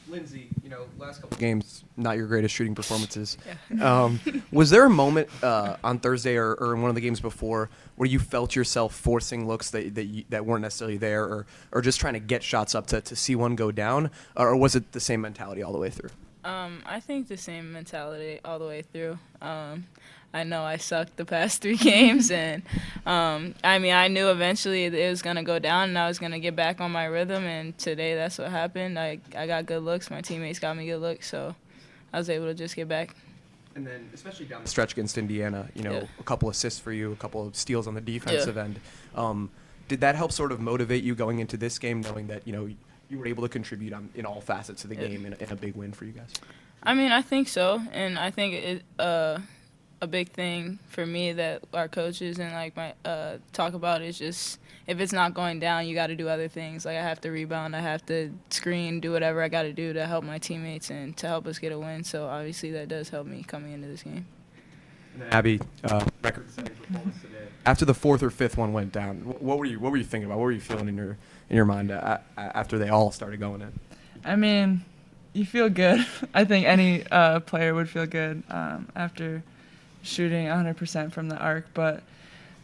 Lindsay, last couple games, not your greatest shooting performances. Yeah. Was there a moment on Thursday or in one of the games before where you felt yourself forcing looks that weren't necessarily there, or just trying to get shots up to see one go down, or was it the same mentality all the way through? I think the same mentality all the way through. I know I sucked the past 3 games, and I knew eventually it was going to go down and I was going to get back on my rhythm, and today that's what happened. I got good looks. My teammates got me good looks, so I was able to just get back. And then, especially down the stretch against Indiana, a couple assists for you, a couple of steals on the defensive end. Did that help sort of motivate you going into this game, knowing that, you were able to contribute in all facets of the game in a big win for you guys? I think so, and I think a big thing for me that our coaches and my talk about is just if it's not going down, you got to do other things. Like I have to rebound, I have to screen, do whatever I got to do to help my teammates and to help us get a win. So obviously that does help me coming into this game. And then Abby, record-setting performance today. After the 4th or 5th one went down, what were you thinking about? What were you feeling in your mind after they all started going in? You feel good. I think any player would feel good after shooting 100% from the arc, but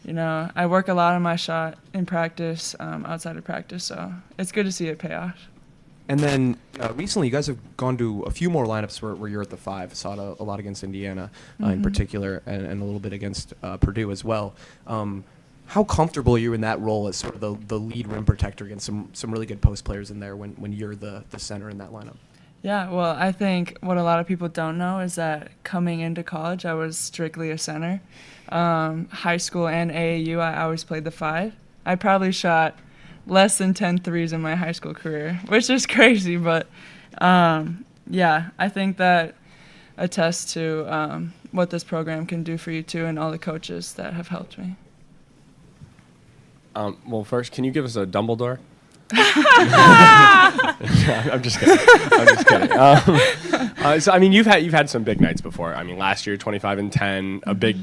I work a lot on my shot in practice, outside of practice, so it's good to see it pay off. And then recently you guys have gone to a few more lineups where you're at the 5. Saw it a lot against Indiana in particular, and a little bit against Purdue as well. How comfortable are you in that role as sort of the lead rim protector against some really good post players in there when you're the center in that lineup? Yeah, well, I think what a lot of people don't know is that coming into college, I was strictly a center. High school and AAU, I always played the 5. I probably shot less than 10 threes in my high school career, which is crazy, but I think that attests to what this program can do for you too, and all the coaches that have helped me. Well, first, can you give us a Dumbledore? I'm just kidding. You've had some big nights before. Last year, 25 and 10, a big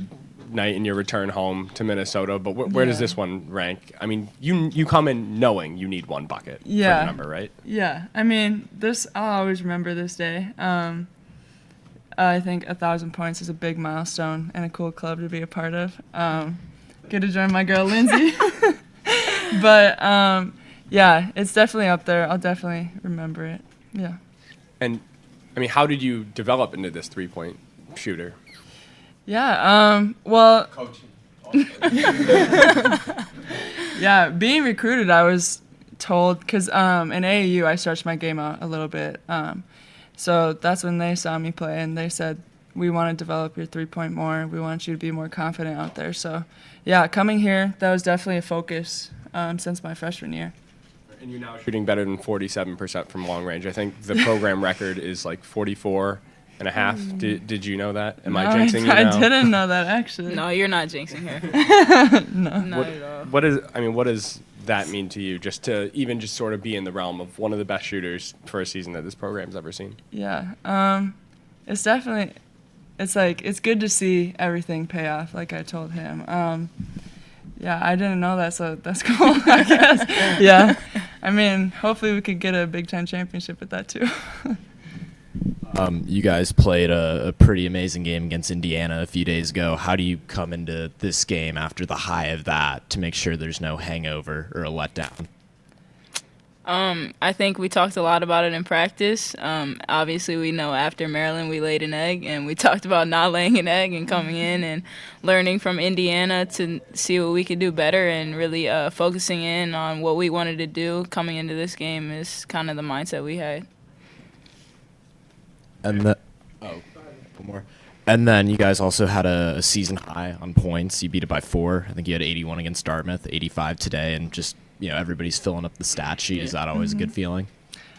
night in your return home to Minnesota. But where does this one rank? You come in knowing you need 1 bucket for the number, right? Yeah. I'll always remember this day. I think 1,000 points is a big milestone and a cool club to be a part of. Get to join my girl Lindsay. But it's definitely up there. I'll definitely remember it. Yeah. And how did you develop into this 3-point shooter? Yeah. Well. Coaching. Yeah, being recruited, I was told because in AAU I stretched my game out a little bit. So that's when they saw me play and they said, we want to develop your 3-point more. We want you to be more confident out there. So, yeah, coming here, that was definitely a focus since my freshman year. And you're now shooting better than 47% from long range. I think the program record is 44 and a half. Did you know that? Am I jinxing you now? I didn't know that, actually. No, you're not jinxing her. No. Not at all. What does that mean to you, just to even just sort of be in the realm of one of the best shooters for a season that this program's ever seen? Yeah. It's definitely, it's good to see everything pay off, like I told him. Yeah, I didn't know that, so that's cool, I guess. Yeah. Hopefully we could get a Big Ten championship with that, too. You guys played a pretty amazing game against Indiana a few days ago. How do you come into this game after the high of that to make sure there's no hangover or a letdown? I think we talked a lot about it in practice. Obviously, we know after Maryland we laid an egg, and we talked about not laying an egg and coming in and learning from Indiana to see what we could do better, and really focusing in on what we wanted to do coming into this game is kind of the mindset we had. One more. And then you guys also had a season high on points. You beat it by 4. I think you had 81 against Dartmouth, 85 today, and just everybody's filling up the stat sheet. Is that always a good feeling?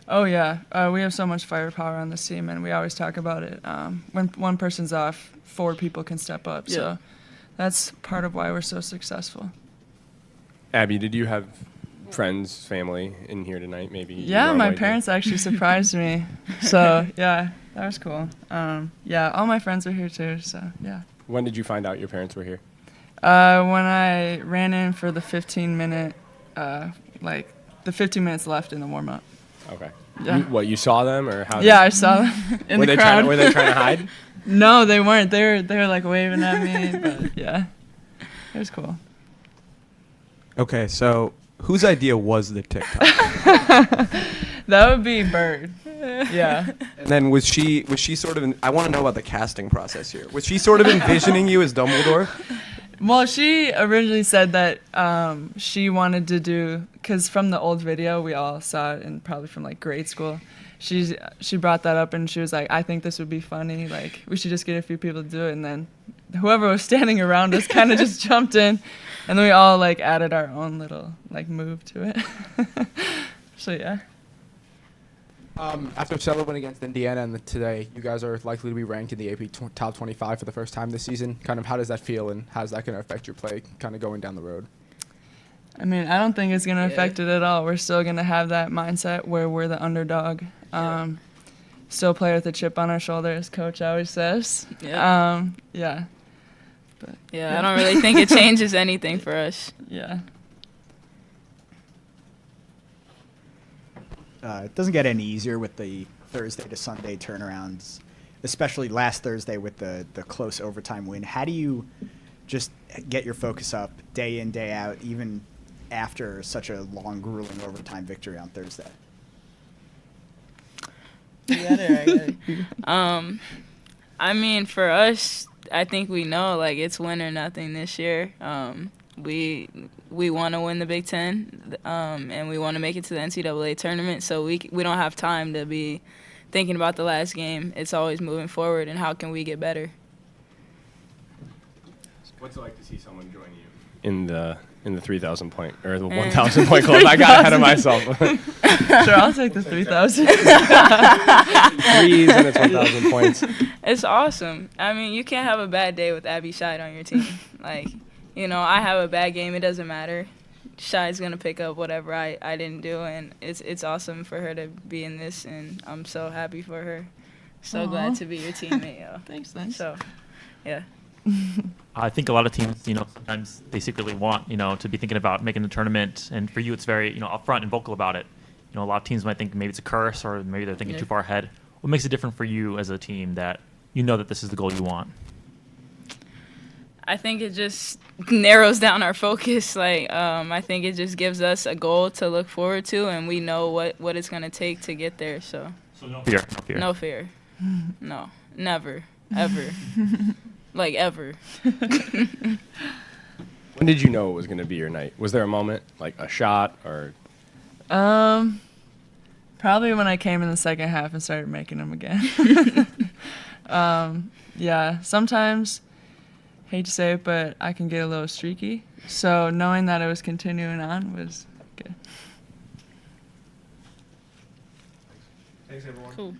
Oh, yeah. We have so much firepower on this team, and we always talk about it. When one person's off, 4 people can step up. Yeah. So that's part of why we're so successful. Abby, did you have friends, family in here tonight? Maybe. Yeah, my parents actually surprised me. So, yeah, that was cool. Yeah, all my friends were here, too. So, yeah. When did you find out your parents were here? When I ran in for the 15 minutes left in the warm-up. Okay. Yeah. You saw them or how? Yeah, I saw them in Were the they crowd. were they trying to hide? No, they weren't. They were like waving at me, but yeah, it was cool. Okay, so whose idea was the TikTok? That would be Bird. Yeah. And then was she sort of? I want to know about the casting process here. Was she sort of envisioning you as Dumbledore? Well, she originally said that she wanted to do, because from the old video we all saw it, and probably from like grade school. She brought that up and she was like, I think this would be funny. Like we should just get a few people to do it, and then whoever was standing around us kind of just jumped in, and then we all like added our own little like move to it. So yeah. After Sullivan against Indiana and today, you guys are likely to be ranked in the AP top 25 for the first time this season. Kind of how does that feel, and how's that going to affect your play kind of going down the road? I mean, I don't think it's going to affect it at all. We're still going to have that mindset where we're the underdog. Still play with a chip on our shoulder, as Coach always says. Yeah. Yeah. I don't really think it changes anything for us. Yeah. It doesn't get any easier with the Thursday to Sunday turnarounds, especially last Thursday with the close overtime win. How do you just get your focus up day in, day out, even after such a long, grueling overtime victory on Thursday? I mean, for us, I think we know, like, it's win or nothing this year. We want to win the Big Ten, and we want to make it to the NCAA tournament, so we don't have time to be thinking about the last game. It's always moving forward, and how can we get better? What's it like to see someone join you in the 3,000 point or the 1,000 point club? I got ahead of myself. Sure, I'll take the 3,000. Threes and it's 1,000 points. It's awesome. I mean, you can't have a bad day with Abby Scheid on your team. Like, I have a bad game. It doesn't matter. Scheid's going to pick up whatever I didn't do, and it's awesome for her to be in this, and I'm so happy for her. So glad to be your teammate, yo. Thanks. So, yeah. I think a lot of teams, sometimes they secretly want, to be thinking about making the tournament, and for you it's very, upfront and vocal about it. A lot of teams might think maybe it's a curse, or maybe they're thinking too far ahead. What makes it different for you as a team that that this is the goal you want? I think it just narrows down our focus. Like, I think it just gives us a goal to look forward to, and we know what it's going to take to get there. So no fear. No fear. No, never, ever. Like, ever. When did you know it was going to be your night? Was there a moment, like a shot or? Probably when I came in the second half and started making them again. Yeah, sometimes, hate to say it, but I can get a little streaky. So knowing that it was continuing on was good. Thanks, everyone. Cool.